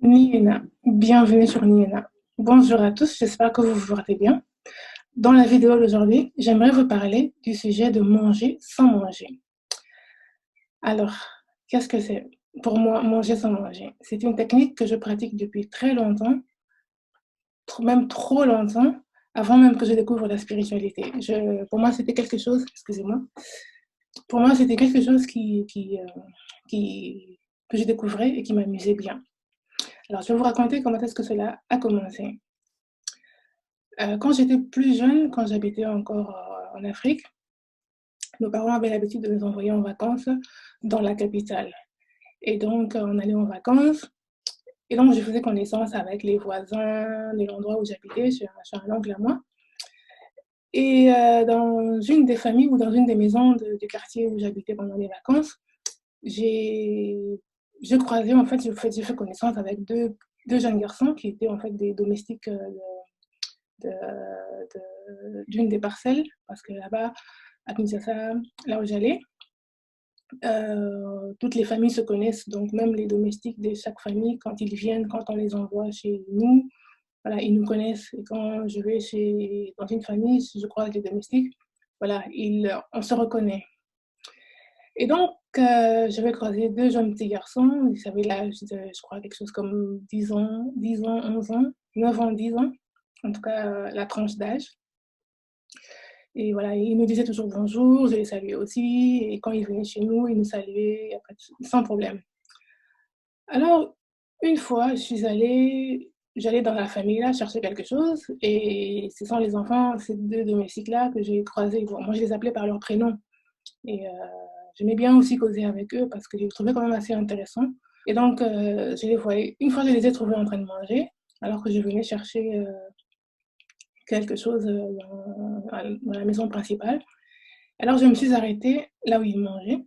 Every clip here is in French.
Niena, bienvenue sur Niena. Bonjour à tous, j'espère que vous vous portez bien. Dans la vidéo d'aujourd'hui, j'aimerais vous parler du sujet de manger sans manger. Alors, qu'est-ce que c'est pour moi manger sans manger? C'est une technique que je pratique depuis très longtemps, même trop longtemps, avant même que je découvre la spiritualité. Pour moi, c'était quelque chose, excusez-moi, pour moi, c'était quelque chose que je découvrais et qui m'amusait bien. Alors, je vais vous raconter comment est-ce que cela a commencé. Quand j'étais plus jeune, quand j'habitais encore en Afrique, nos parents avaient l'habitude de nous envoyer en vacances dans la capitale. Et donc, on allait en vacances. Et donc, je faisais connaissance avec les voisins de l'endroit où j'habitais, chez un oncle à moi. Et dans une des familles ou dans une des maisons du quartier où j'habitais pendant les vacances, je croisais, en fait, j'ai fait connaissance avec deux jeunes garçons qui étaient en fait des domestiques d'une des parcelles, parce que là-bas, à Kinshasa, là où j'allais, toutes les familles se connaissent, donc même les domestiques de chaque famille, quand ils viennent, quand on les envoie chez nous, voilà, ils nous connaissent. Et quand je vais dans une famille, si je croise les domestiques, voilà, on se reconnaît. Et donc, j'avais croisé deux jeunes petits garçons, ils avaient l'âge de, je crois, quelque chose comme 10 ans, 10 ans, 11 ans, 9 ans, 10 ans, en tout cas la tranche d'âge. Et voilà, ils me disaient toujours bonjour, je les saluais aussi. Et quand ils venaient chez nous, ils nous saluaient sans problème. Alors, une fois, j'allais dans la famille là chercher quelque chose. Et ce sont les enfants, ces deux domestiques-là que j'ai croisés. Bon, moi, je les appelais par leur prénom. Et j'aimais bien aussi causer avec eux parce que je les trouvais quand même assez intéressants. Et donc, je les voyais. Une fois, je les ai trouvés en train de manger, alors que je venais chercher quelque chose dans la maison principale. Alors, je me suis arrêtée là où ils mangeaient.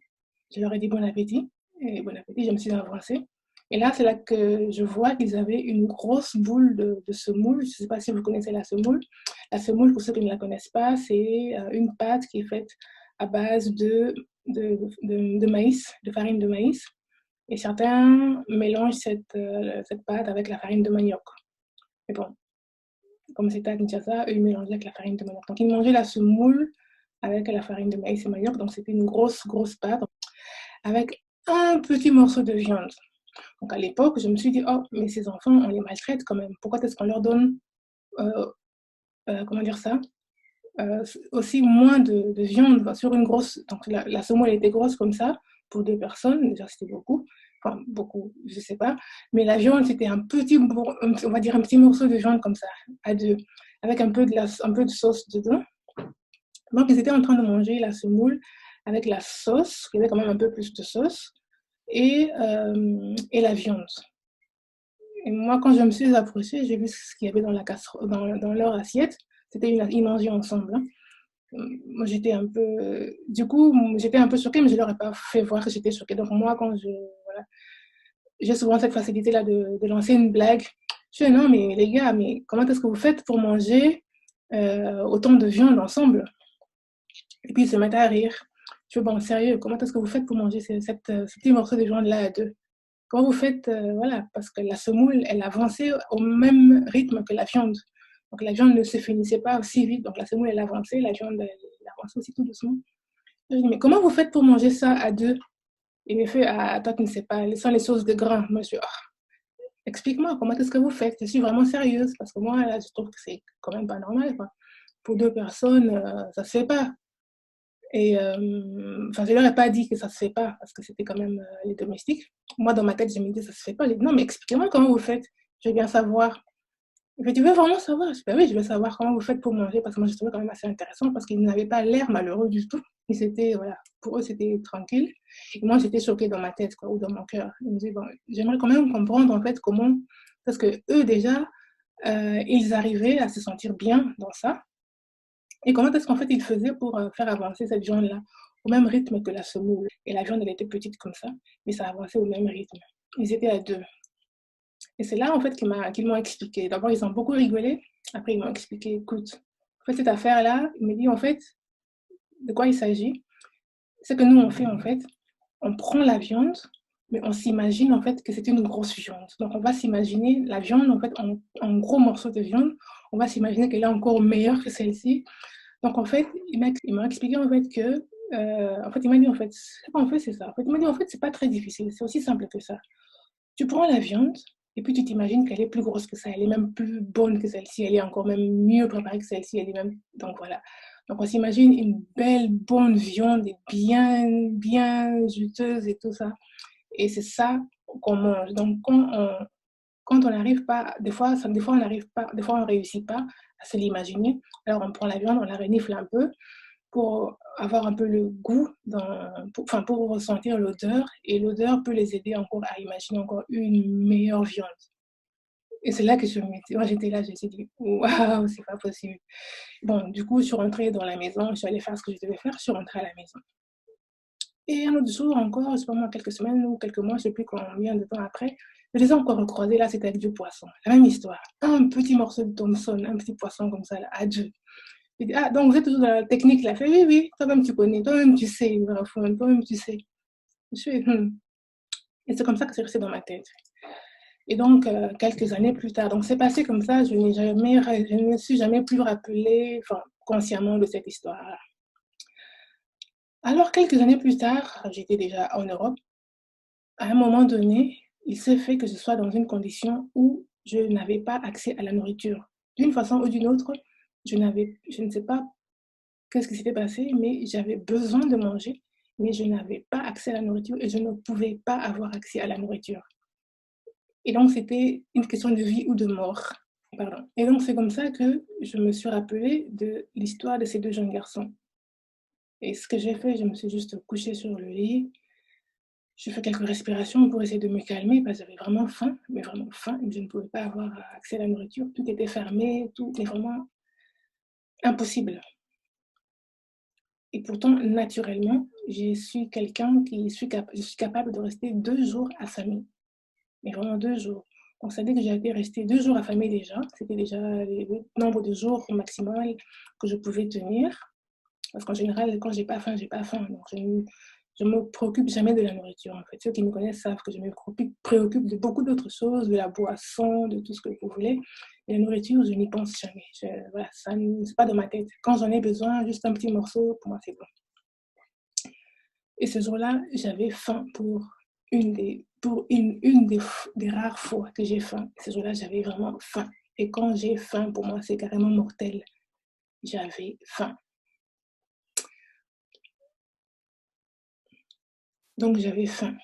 Je leur ai dit bon appétit. Et bon appétit, je me suis avancée. Et là, c'est là que je vois qu'ils avaient une grosse boule de semoule. Je ne sais pas si vous connaissez la semoule. La semoule, pour ceux qui ne la connaissent pas, c'est une pâte qui est faite à base de maïs, de farine de maïs. Et certains mélangent cette pâte avec la farine de manioc. Mais bon, comme c'était à Kinshasa, eux, ils mélangeaient avec la farine de manioc. Donc, ils mangeaient la semoule avec la farine de maïs et manioc. Donc, c'était une grosse, grosse pâte avec un petit morceau de viande. Donc, à l'époque, je me suis dit, oh, mais ces enfants, on les maltraite quand même. Pourquoi est-ce qu'on leur donne, comment dire ça, aussi moins de viande sur une grosse. Donc, la semoule était grosse comme ça, pour deux personnes. Déjà, c'était beaucoup. Enfin, beaucoup, je ne sais pas. Mais la viande, c'était on va dire un petit morceau de viande comme ça, à deux, avec un peu de sauce dedans. Donc, ils étaient en train de manger la semoule avec la sauce, il y avait quand même un peu plus de sauce, et la viande. Et moi, quand je me suis approchée, j'ai vu ce qu'il y avait dans dans leur assiette. Ils mangeaient ensemble. Hein. Moi, j'étais un peu choquée, mais je ne leur ai pas fait voir que j'étais choquée. Donc, moi, voilà, j'ai souvent cette facilité-là de lancer une blague. Je dis, non, mais les gars, mais comment est-ce que vous faites pour manger autant de viande ensemble? Et puis, ils se mettent à rire. Je dis, bon, sérieux, comment est-ce que vous faites pour manger ce petit morceau de viande-là à deux? Comment vous faites, voilà, parce que la semoule, elle avançait au même rythme que la viande. Donc, la viande ne se finissait pas aussi vite. Donc, la semoule, elle avançait, la viande, elle avançait aussi tout doucement. Je dis, mais comment vous faites pour manger ça à deux? Il me fait, ah, toi, tu ne sais pas, sans les sauces de gras. Moi, je dis, oh, explique-moi, comment est-ce que vous faites? Je suis vraiment sérieuse, parce que moi, là, je trouve que c'est quand même pas normal, quoi. Pour deux personnes, ça se fait pas. Et enfin, je leur ai pas dit que ça se fait pas, parce que c'était quand même les domestiques. Moi, dans ma tête, je me dis, ça se fait pas. Je dis, non, mais expliquez-moi comment vous faites. Je veux bien savoir. Il fait, tu veux vraiment savoir? Je dis, bah oui, je veux savoir comment vous faites pour manger, parce que moi, je trouvais quand même assez intéressant, parce qu'ils n'avaient pas l'air malheureux du tout. Voilà, pour eux, c'était tranquille. Et moi, j'étais choquée dans ma tête, quoi, ou dans mon cœur. Je me dis, bon, j'aimerais quand même comprendre, en fait, comment, parce que eux, déjà, ils arrivaient à se sentir bien dans ça. Et comment est-ce qu'en fait ils faisaient pour faire avancer cette viande-là au même rythme que la semoule? Et la viande, elle était petite comme ça, mais ça avançait au même rythme. Ils étaient à deux. Et c'est là, en fait, qu'ils m'ont expliqué. D'abord, ils ont beaucoup rigolé. Après, ils m'ont expliqué, écoute, en fait, cette affaire-là, il me dit, en fait, de quoi il s'agit? C'est que nous, on fait, en fait, on prend la viande, mais on s'imagine en fait que c'est une grosse viande. Donc on va s'imaginer la viande en fait en gros morceaux de viande, on va s'imaginer qu'elle est encore meilleure que celle-ci. Donc en fait, il m'a expliqué en fait que, en fait il m'a dit en fait c'est ça. En fait il m'a dit en fait c'est pas très difficile, c'est aussi simple que ça. Tu prends la viande et puis tu t'imagines qu'elle est plus grosse que ça, elle est même plus bonne que celle-ci, elle est encore même mieux préparée que celle-ci, elle est même donc voilà. Donc on s'imagine une belle bonne viande et bien juteuse et tout ça. Et c'est ça qu'on mange. Donc, quand on n'arrive pas, des fois on n'arrive pas, des fois on ne réussit pas à se l'imaginer. Alors, on prend la viande, on la renifle un peu pour avoir un peu le goût, pour ressentir l'odeur. Et l'odeur peut les aider encore à imaginer encore une meilleure viande. Et c'est là que moi j'étais là, je me suis dit, waouh, c'est pas possible. Bon, du coup, je suis rentrée dans la maison, je suis allée faire ce que je devais faire, je suis rentrée à la maison. Et un autre jour encore, je sais pas moi, quelques semaines ou quelques mois, je sais plus combien de temps après, je les ai encore recroisés, là c'était avec du poisson. La même histoire. Un petit morceau de Thomson, un petit poisson comme ça, là, adieu. Je dis, ah, donc vous êtes toujours dans la technique là. Fait, oui, oui, toi-même tu connais, toi-même tu sais, toi-même tu sais. Je fais, Et c'est comme ça que c'est resté dans ma tête. Et donc, quelques années plus tard, donc c'est passé comme ça, je ne me suis jamais plus rappelé, consciemment de cette histoire-là. Alors, quelques années plus tard, j'étais déjà en Europe. À un moment donné, il s'est fait que je sois dans une condition où je n'avais pas accès à la nourriture. D'une façon ou d'une autre, je ne sais pas qu'est-ce qui s'était passé, mais j'avais besoin de manger, mais je n'avais pas accès à la nourriture et je ne pouvais pas avoir accès à la nourriture. Et donc, c'était une question de vie ou de mort. Pardon. Et donc, c'est comme ça que je me suis rappelée de l'histoire de ces deux jeunes garçons. Et ce que j'ai fait, je me suis juste couchée sur le lit. Je fais quelques respirations pour essayer de me calmer parce que j'avais vraiment faim, mais vraiment faim, et je ne pouvais pas avoir accès à la nourriture. Tout était fermé, tout était vraiment impossible. Et pourtant, naturellement, je suis quelqu'un je suis capable de rester 2 jours affamée, mais vraiment 2 jours. Donc, ça veut dire que j'ai été restée 2 jours affamée déjà. C'était déjà le nombre de jours maximal que je pouvais tenir. Parce qu'en général, quand j'ai pas faim, j'ai pas faim. Donc, je me préoccupe jamais de la nourriture, en fait. Ceux qui me connaissent savent que je me préoccupe de beaucoup d'autres choses, de la boisson, de tout ce que vous voulez. Et la nourriture, je n'y pense jamais. Voilà, ça c'est pas dans ma tête. Quand j'en ai besoin, juste un petit morceau, pour moi, c'est bon. Et ce jour-là, j'avais faim des rares fois que j'ai faim. Ce jour-là, j'avais vraiment faim. Et quand j'ai faim, pour moi, c'est carrément mortel. J'avais faim. Donc, j'avais faim.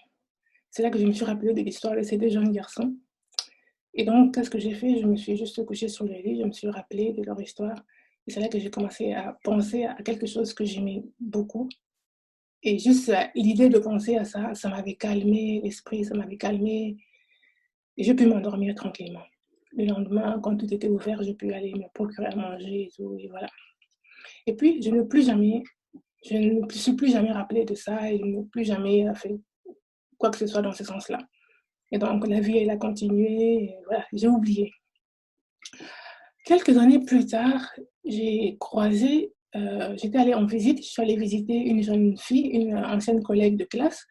C'est là que je me suis rappelée de l'histoire de ces deux jeunes garçons. Et donc, qu'est-ce que j'ai fait? Je me suis juste couchée sur le lit, je me suis rappelée de leur histoire. Et c'est là que j'ai commencé à penser à quelque chose que j'aimais beaucoup. Et juste l'idée de penser à ça, ça m'avait calmé l'esprit, ça m'avait calmé. Et j'ai pu m'endormir tranquillement. Le lendemain, quand tout était ouvert, j'ai pu aller me procurer à manger et tout, et voilà. Et puis, je ne me suis plus jamais rappelée de ça et je n'ai plus jamais fait quoi que ce soit dans ce sens-là. Et donc, la vie, elle a continué, et voilà, j'ai oublié. Quelques années plus tard, j'étais allée en visite, je suis allée visiter une jeune fille, une ancienne collègue de classe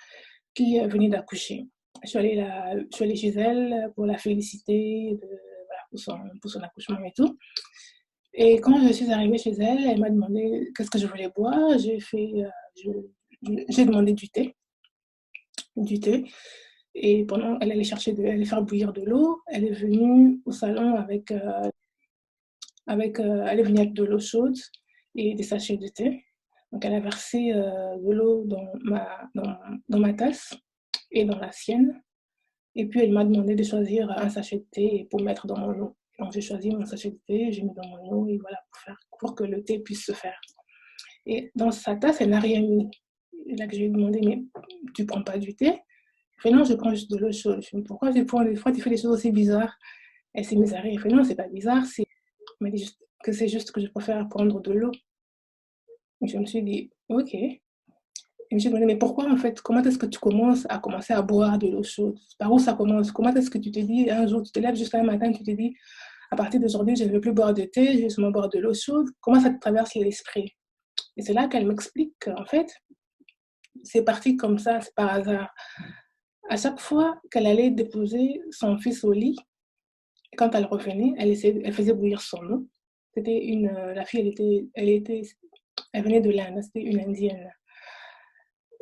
qui venait d'accoucher. Je suis allée chez elle pour la féliciter voilà, pour son accouchement et tout. Et quand je suis arrivée chez elle, elle m'a demandé qu'est-ce que je voulais boire. J'ai demandé du thé. Et pendant, elle elle allait faire bouillir de l'eau. Elle est venue au salon elle est venue avec de l'eau chaude et des sachets de thé. Donc, elle a versé de l'eau dans ma tasse et dans la sienne. Et puis, elle m'a demandé de choisir un sachet de thé pour mettre dans mon eau. Donc, j'ai choisi mon sachet de thé, j'ai mis dans mon eau et voilà, pour que le thé puisse se faire. Et dans sa tasse, elle n'a rien mis. Et là que je lui ai demandé, mais tu ne prends pas du thé? Elle fait non, je prends juste de l'eau chaude. Je me dis, pourquoi des fois tu fais des choses aussi bizarres? Elle s'est mise à rire. Elle fait non, c'est pas bizarre, elle m'a dit que c'est juste que je préfère prendre de l'eau. Et je me suis dit, ok. Et je me suis demandé, mais pourquoi en fait, comment est-ce que tu commences à boire de l'eau chaude? Par où ça commence? Comment est-ce que tu te dis, un jour, tu te lèves juste un matin, tu te dis, à partir d'aujourd'hui, je ne veux plus boire de thé, je vais seulement boire de l'eau chaude. Comment ça te traverse l'esprit? Et c'est là qu'elle m'explique qu'en fait, c'est parti comme ça, c'est par hasard. À chaque fois qu'elle allait déposer son fils au lit, quand elle revenait, elle faisait bouillir son eau. C'était la fille, elle venait de l'Inde, c'était une Indienne.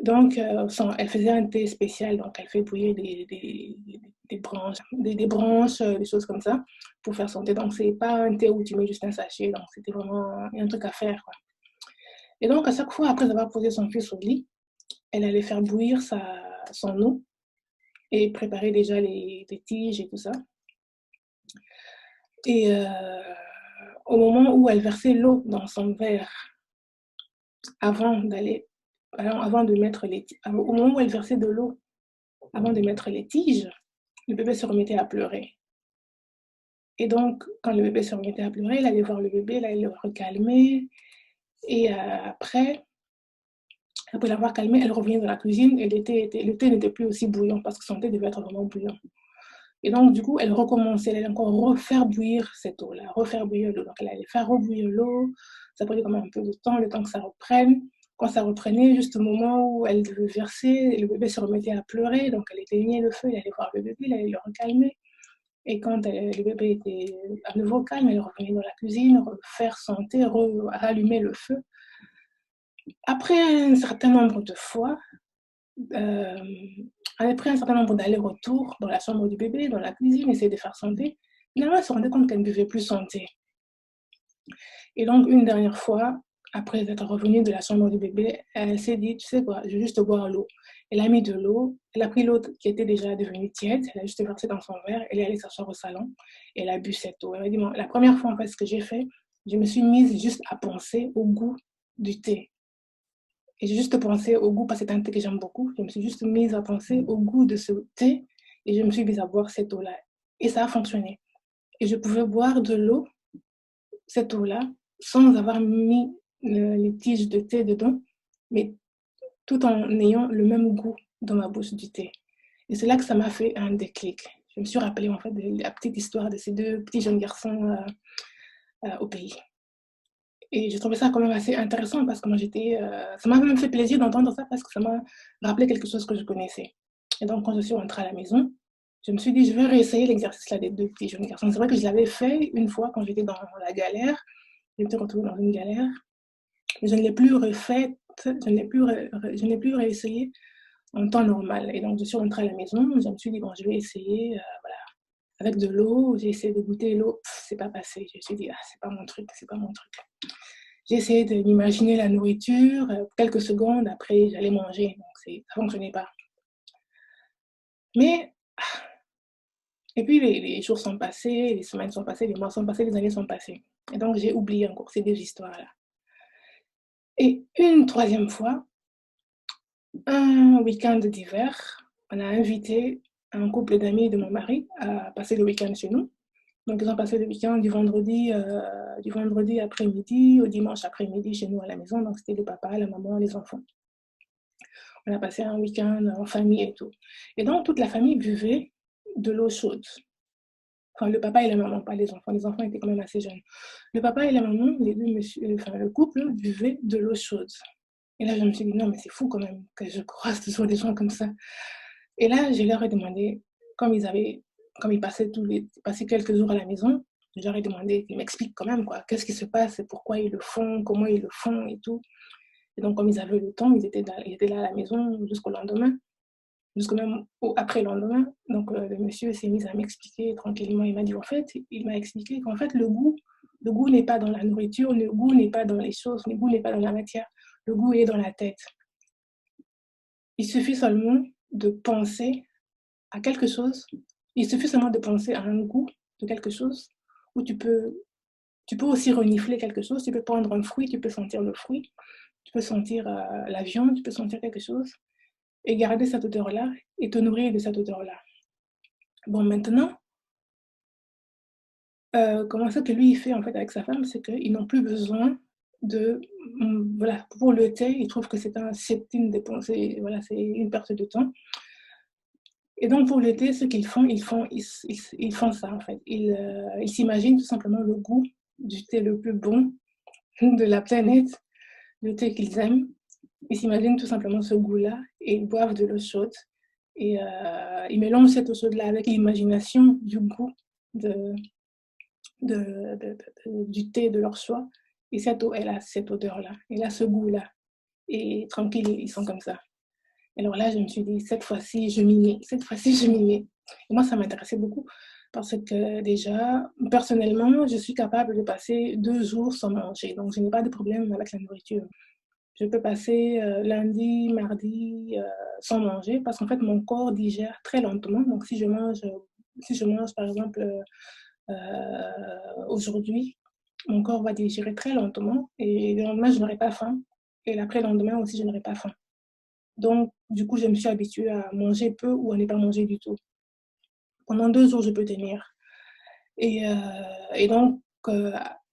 Donc, elle faisait un thé spécial, donc elle fait bouillir des branches, des branches, des choses comme ça, pour faire son thé. Donc, c'est pas un thé où tu mets juste un sachet, donc c'était vraiment un truc à faire, quoi. Et donc, à chaque fois, après avoir posé son fils au lit, elle allait faire bouillir son eau et préparer déjà les tiges et tout ça. Et au moment où elle versait l'eau dans son verre, avant de mettre au moment où elle versait de l'eau, avant de mettre les tiges, le bébé se remettait à pleurer. Et donc, quand le bébé se remettait à pleurer, elle allait voir le bébé, elle allait le recalmer. Et après l'avoir calmé, elle revenait dans la cuisine et le thé n'était plus aussi bouillant parce que son thé devait être vraiment bouillant. Et donc, du coup, elle recommençait, elle allait encore refaire bouillir cette eau-là, refaire bouillir l'eau. Donc, elle allait faire rebouillir l'eau. Ça prenait quand même un peu de temps, le temps que ça reprenne. Quand ça reprenait, juste au moment où elle devait verser, le bébé se remettait à pleurer. Donc, elle éteignait le feu, elle allait voir le bébé, elle allait le recalmer. Et quand le bébé était à nouveau calme, elle revenait dans la cuisine, refaire son thé, rallumer le feu. Après un certain nombre de fois, après un certain nombre d'allers-retours dans la chambre du bébé, dans la cuisine, essayer de faire son thé, finalement, elle se rendait compte qu'elle ne buvait plus son thé. Et donc, une dernière fois, après être revenue de la chambre du bébé, elle s'est dit, tu sais quoi, je vais juste boire l'eau. Elle a mis de l'eau, elle a pris l'eau qui était déjà devenue tiède, elle a juste versé dans son verre, elle est allée s'asseoir au salon, et elle a bu cette eau. Elle a dit, bon, la première fois, en fait, ce que j'ai fait, je me suis mise juste à penser au goût du thé. Et j'ai juste pensé au goût, parce que c'est un thé que j'aime beaucoup. Je me suis juste mise à penser au goût de ce thé et je me suis mise à boire cette eau-là. Et ça a fonctionné. Et je pouvais boire de l'eau, cette eau-là, sans avoir mis les tiges de thé dedans, mais tout en ayant le même goût dans ma bouche du thé. Et c'est là que ça m'a fait un déclic. Je me suis rappelée en fait de la petite histoire de ces deux petits jeunes garçons au pays. Et j'ai trouvé ça quand même assez intéressant parce que moi ça m'a même fait plaisir d'entendre ça parce que ça m'a rappelé quelque chose que je connaissais. Et donc quand je suis rentrée à la maison, je me suis dit, je vais réessayer l'exercice là des deux petits jeunes garçons. C'est vrai que je l'avais fait une fois quand j'étais dans la galère, je m'étais retrouvée dans une galère, mais je ne l'ai plus refait, je n'ai plus réessayé en temps normal. Et donc je suis rentrée à la maison, je me suis dit, bon, je vais essayer, voilà, avec de l'eau, j'ai essayé de goûter l'eau, c'est pas passé. Je me suis dit, ah, c'est pas mon truc, c'est pas mon truc. J'ai essayé de m'imaginer la nourriture, quelques secondes après, j'allais manger, donc ça ne fonctionnait pas. Mais, et puis les jours sont passés, les semaines sont passées, les mois sont passés, les années sont passées. Et donc, j'ai oublié encore ces deux histoires-là. Et une troisième fois, un week-end d'hiver, on a invité un couple d'amis de mon mari à passer le week-end chez nous. Donc, ils ont passé le week-end du vendredi après-midi au dimanche après-midi chez nous à la maison. Donc, c'était le papa, la maman, les enfants. On a passé un week-end en famille et tout. Et donc, toute la famille buvait de l'eau chaude. Enfin, le papa et la maman, pas les enfants. Les enfants étaient quand même assez jeunes. Le papa et la maman, les deux le couple, buvaient de l'eau chaude. Et là, je me suis dit, non, mais c'est fou quand même que je croise toujours des gens comme ça. Et là, je leur ai demandé, comme ils passaient quelques jours à la maison, je leur ai demandé qu'ils m'expliquent quand même, quoi. Qu'est-ce qui se passe, pourquoi ils le font, comment ils le font et tout. Et donc, comme ils avaient le temps, ils étaient là à la maison jusqu'au lendemain, jusqu'au même après le lendemain. Donc, le monsieur s'est mis à m'expliquer tranquillement. Il m'a dit, en fait, il m'a expliqué qu'en fait, le goût n'est pas dans la nourriture, le goût n'est pas dans les choses, le goût n'est pas dans la matière, le goût est dans la tête. Il suffit seulement de penser à quelque chose, il suffit seulement de penser à un goût de quelque chose, où tu peux aussi renifler quelque chose, tu peux prendre un fruit, tu peux sentir le fruit, tu peux sentir la viande, tu peux sentir quelque chose, et garder cette odeur-là, et te nourrir de cette odeur-là. Bon, maintenant, comment ça que lui, il fait en fait avec sa femme, c'est qu'ils n'ont plus besoin de, voilà, pour le thé, ils trouvent que c'est une dépense, voilà, c'est une perte de temps. Et donc pour le thé, ce qu'ils font, ils font ça en fait. Ils s'imaginent tout simplement le goût du thé le plus bon de la planète, le thé qu'ils aiment. Ils s'imaginent tout simplement ce goût-là et ils boivent de l'eau chaude Et ils mélangent cette eau chaude-là avec l'imagination du goût de, du thé de leur choix. Et cette eau, elle a cette odeur-là, elle a ce goût-là. Et tranquille, ils sont comme ça. Alors là, je me suis dit, cette fois-ci, je m'y mets. Cette fois-ci, je m'y mets. Et moi, ça m'intéressait beaucoup parce que déjà, personnellement, je suis capable de passer 2 jours sans manger. Donc, je n'ai pas de problème avec la nourriture. Je peux passer lundi, mardi sans manger parce qu'en fait, mon corps digère très lentement. Donc, si je mange par exemple, aujourd'hui, mon corps va digérer très lentement et le lendemain, je n'aurai pas faim. Et l'après-lendemain aussi, je n'aurai pas faim. Donc, du coup, je me suis habituée à manger peu ou à ne pas manger du tout. Pendant 2 jours, je peux tenir. Et, euh, et donc,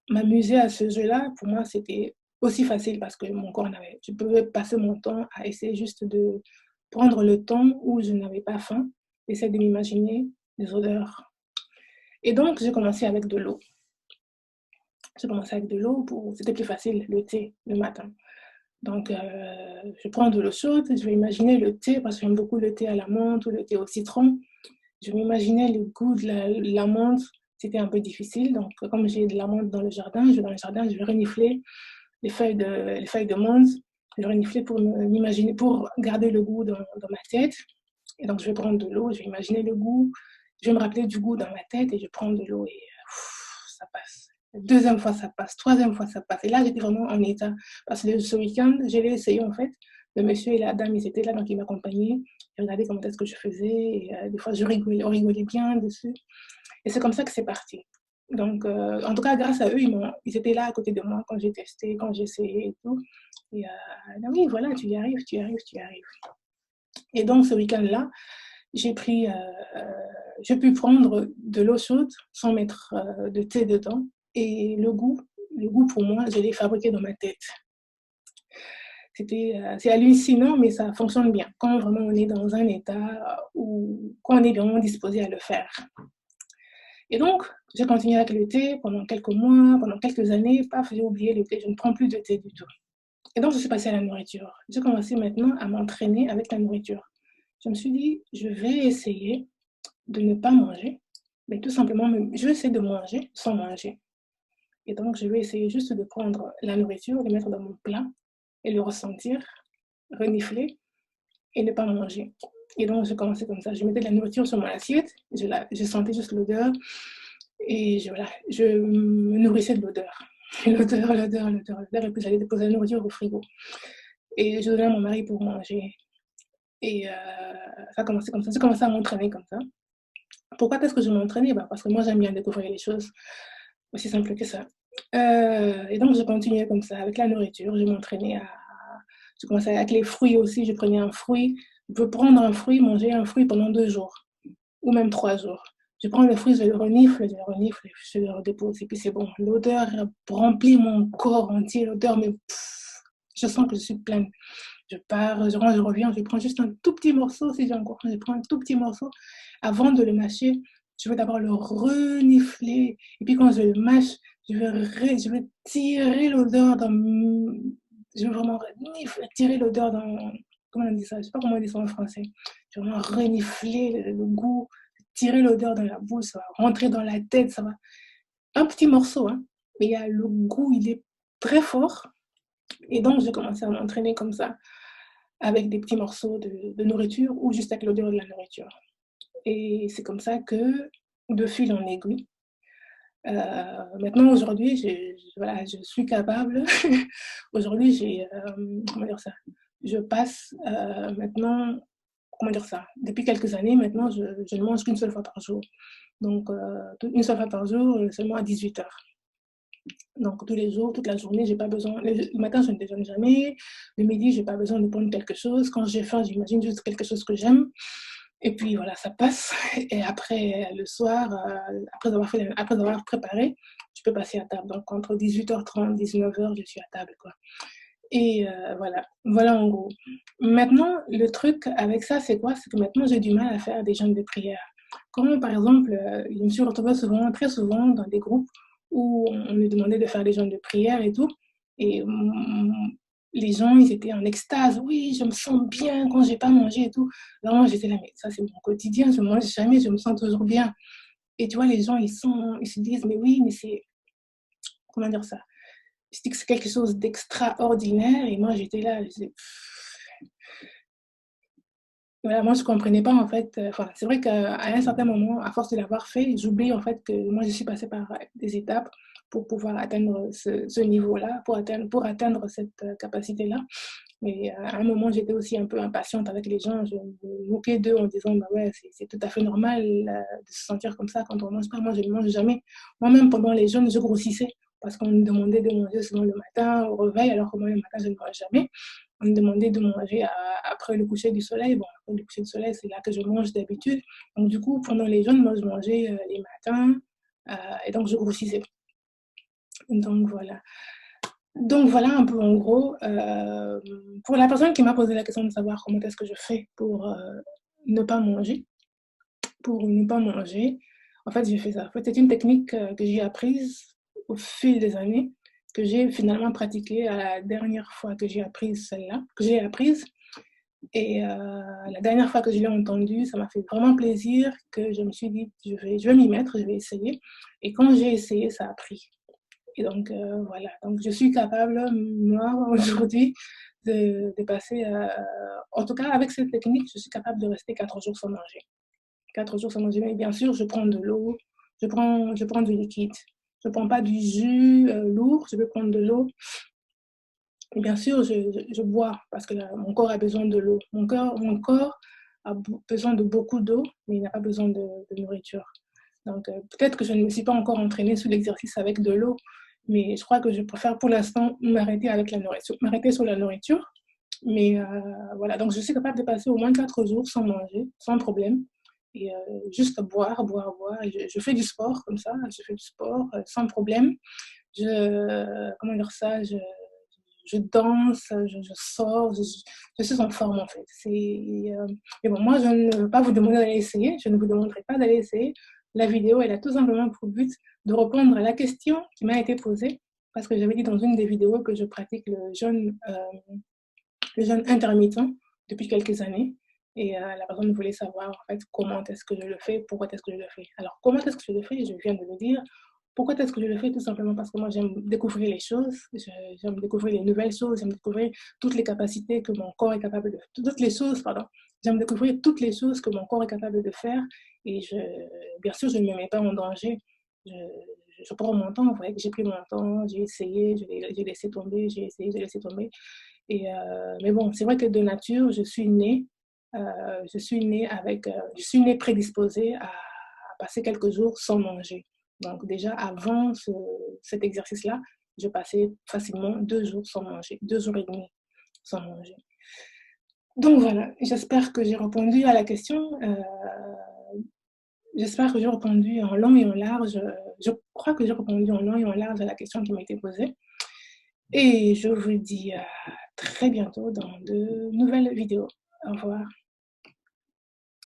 m'amuser à ce jeu-là, pour moi, c'était aussi facile parce que mon corps n'avait. Je pouvais passer mon temps à essayer juste de prendre le temps où je n'avais pas faim, essayer de m'imaginer des odeurs. Et donc, j'ai commencé avec de l'eau. J'ai commencé avec de l'eau, c'était plus facile, le thé, le matin. Donc, je prends de l'eau chaude, je vais imaginer le thé, parce que j'aime beaucoup le thé à la menthe ou le thé au citron. Je m'imaginais le goût de la menthe, c'était un peu difficile. Donc, comme j'ai de la menthe dans le jardin, je vais dans le jardin, je vais renifler les feuilles de menthe, je vais renifler pour m'imaginer, pour garder le goût dans ma tête. Et donc, je vais prendre de l'eau, je vais imaginer le goût, je vais me rappeler du goût dans ma tête et je prends de l'eau et ça passe. Deuxième fois, ça passe. Troisième fois, ça passe. Et là, j'étais vraiment en état. Parce que ce week-end, je l'ai essayé en fait. Le monsieur et la dame, ils étaient là, donc ils m'accompagnaient. Ils regardaient comment est-ce que je faisais. Et, des fois, on rigolait bien dessus. Et c'est comme ça que c'est parti. Donc, en tout cas, grâce à eux, ils étaient là à côté de moi quand j'ai testé, quand j'ai essayé et tout. Et oui, voilà, tu y arrives, tu y arrives, tu y arrives. Et donc, ce week-end-là, j'ai pu prendre de l'eau chaude sans mettre de thé dedans. Et le goût pour moi, je l'ai fabriqué dans ma tête. C'est hallucinant, mais ça fonctionne bien. Quand vraiment on est dans un état où, quand on est vraiment disposé à le faire. Et donc, j'ai continué avec le thé pendant quelques mois, pendant quelques années. Paf, j'ai oublié le thé, je ne prends plus de thé du tout. Et donc, je suis passée à la nourriture. J'ai commencé maintenant à m'entraîner avec la nourriture. Je me suis dit, je vais essayer de ne pas manger, mais tout simplement, je vais essayer de manger sans manger. Et donc, je vais essayer juste de prendre la nourriture, de mettre dans mon plat et le ressentir, renifler et ne pas manger. Et donc, j'ai commencé comme ça. Je mettais de la nourriture sur mon assiette, je sentais juste l'odeur et je me nourrissais de l'odeur. L'odeur. Et puis, j'allais déposer la nourriture au frigo. Et je donnais à mon mari pour manger. Et ça a commencé comme ça. J'ai commencé à m'entraîner comme ça. Pourquoi est-ce que je m'entraînais? Parce que moi, j'aime bien découvrir les choses. Aussi simple que ça. Et donc, je continuais comme ça, avec la nourriture. Je commençais avec les fruits aussi. Je prenais un fruit. Je peux prendre un fruit, manger un fruit pendant 2 jours, ou même 3 jours. Je prends le fruit, je le renifle, je le redépose. Et puis, c'est bon. L'odeur remplit mon corps entier. L'odeur, mais je sens que je suis pleine. Je pars, je reviens, je prends juste un tout petit morceau, si j'ai encore, je prends un tout petit morceau. Avant de le mâcher, je vais d'abord le renifler. Et puis quand je le mâche, je vais tirer l'odeur dans... Je vais vraiment tirer l'odeur dans... Comment on dit ça? Je ne sais pas comment on dit ça en français. Je vais vraiment renifler le goût, tirer l'odeur dans la bouche, ça va rentrer dans la tête, ça va... Un petit morceau, hein. Mais il y a le goût, il est très fort. Et donc, j'ai commencé à m'entraîner comme ça, avec des petits morceaux de nourriture ou juste avec l'odeur de la nourriture. Et c'est comme ça que, de fil en aiguille, maintenant, aujourd'hui, voilà, je suis capable. Aujourd'hui, comment dire ça? Je passe maintenant, comment dire ça? Depuis quelques années, maintenant, je ne mange qu'une seule fois par jour. Donc, une seule fois par jour, seulement à 18 heures. Donc, tous les jours, toute la journée, j'ai pas besoin. Le matin, je ne déjeune jamais. Le midi, j'ai pas besoin de prendre quelque chose. Quand j'ai faim, j'imagine juste quelque chose que j'aime. Et puis voilà, ça passe. Et après, le soir, après avoir préparé, je peux passer à table. Donc, entre 18h30 et 19h, je suis à table, quoi. Et voilà en gros. Maintenant, le truc avec ça, c'est quoi? C'est que maintenant, j'ai du mal à faire des jeûnes de prière. Comme par exemple, je me suis retrouvée très souvent dans des groupes où on me demandait de faire des jeûnes de prière et tout. Et les gens, ils étaient en extase. Oui, je me sens bien quand j'ai pas mangé et tout. Alors moi, j'étais là, mais ça, c'est mon quotidien. Je mange jamais, je me sens toujours bien. Et tu vois, les gens, ils se disent, mais oui, mais c'est, comment dire ça? Je dis que c'est quelque chose d'extraordinaire. Et moi, j'étais là, voilà, moi, je comprenais pas, en fait. Enfin, c'est vrai qu'à un certain moment, à force de l'avoir fait, j'oublie, en fait, que moi, je suis passée par des étapes pour pouvoir atteindre ce niveau-là, pour atteindre cette capacité-là. Mais à un moment, j'étais aussi un peu impatiente avec les gens. Je me moquais d'eux en disant, bah ouais, c'est tout à fait normal de se sentir comme ça quand on mange pas. Moi, je ne mange jamais. Moi-même, pendant les jeûnes, je grossissais parce qu'on me demandait de manger souvent le matin au réveil, alors que moi, le matin, je ne mange jamais. On me demandait de manger après le coucher du soleil. Bon, après le coucher du soleil, c'est là que je mange d'habitude. Donc, du coup, pendant les jeûnes, moi, je mangeais les matins et donc je grossissais. Donc, voilà. Donc voilà un peu en gros, pour la personne qui m'a posé la question de savoir comment est-ce que je fais pour ne pas manger, en fait j'ai fait ça. En fait c'est une technique que j'ai apprise au fil des années, que j'ai finalement pratiquée à la dernière fois que j'ai apprise celle-là, que j'ai apprise. Et la dernière fois que je l'ai entendue, ça m'a fait vraiment plaisir que je me suis dit, je vais m'y mettre, je vais essayer. Et quand j'ai essayé, ça a pris. Et donc, voilà. Donc, je suis capable, moi, aujourd'hui, de passer, en tout cas, avec cette technique, je suis capable de rester 4 jours sans manger. 4 jours sans manger, mais bien sûr, je prends de l'eau, je prends du liquide. Je ne prends pas du jus lourd, je vais prendre de l'eau. Et bien sûr, je bois parce que là, mon corps a besoin de l'eau. Mon corps a besoin de beaucoup d'eau, mais il n'a pas besoin de nourriture. Donc, peut-être que je ne me suis pas encore entraînée sur l'exercice avec de l'eau, mais je crois que je préfère pour l'instant m'arrêter avec la nourriture, m'arrêter sur la nourriture. Mais voilà, donc je suis capable de passer au moins 4 jours sans manger, sans problème. Et juste boire, boire, boire. Et je fais du sport comme ça, je fais du sport sans problème. Comment dire ça, je danse, je sors, je suis en forme en fait. Mais bon, moi je ne veux pas vous demander d'aller essayer, je ne vous demanderai pas d'aller essayer. La vidéo, elle a tout simplement pour but de répondre à la question qui m'a été posée, parce que j'avais dit dans une des vidéos que je pratique le jeûne intermittent depuis quelques années. Et la personne voulait savoir en fait comment est-ce que je le fais, pourquoi est-ce que je le fais. Alors comment est-ce que je le fais? Je viens de le dire. Pourquoi est-ce que je le fais? Tout simplement parce que moi j'aime découvrir les choses, j'aime découvrir les nouvelles choses, j'aime découvrir toutes les capacités que mon corps est capable de faire, toutes les choses, pardon. J'aime découvrir toutes les choses que mon corps est capable de faire et bien sûr je ne me mets pas en danger. Je, je prends mon temps, vous voyez que j'ai pris mon temps, j'ai essayé, j'ai laissé tomber, j'ai essayé, j'ai laissé tomber. Mais bon, c'est vrai que de nature, je suis née prédisposée à passer quelques jours sans manger. Donc déjà, avant cet exercice-là, je passais facilement 2 jours sans manger, 2 jours et demi sans manger. Donc voilà, j'espère que j'ai répondu à la question. J'espère que j'ai répondu en long et en large. Je crois que j'ai répondu en long et en large à la question qui m'a été posée. Et je vous dis à très bientôt dans de nouvelles vidéos. Au revoir.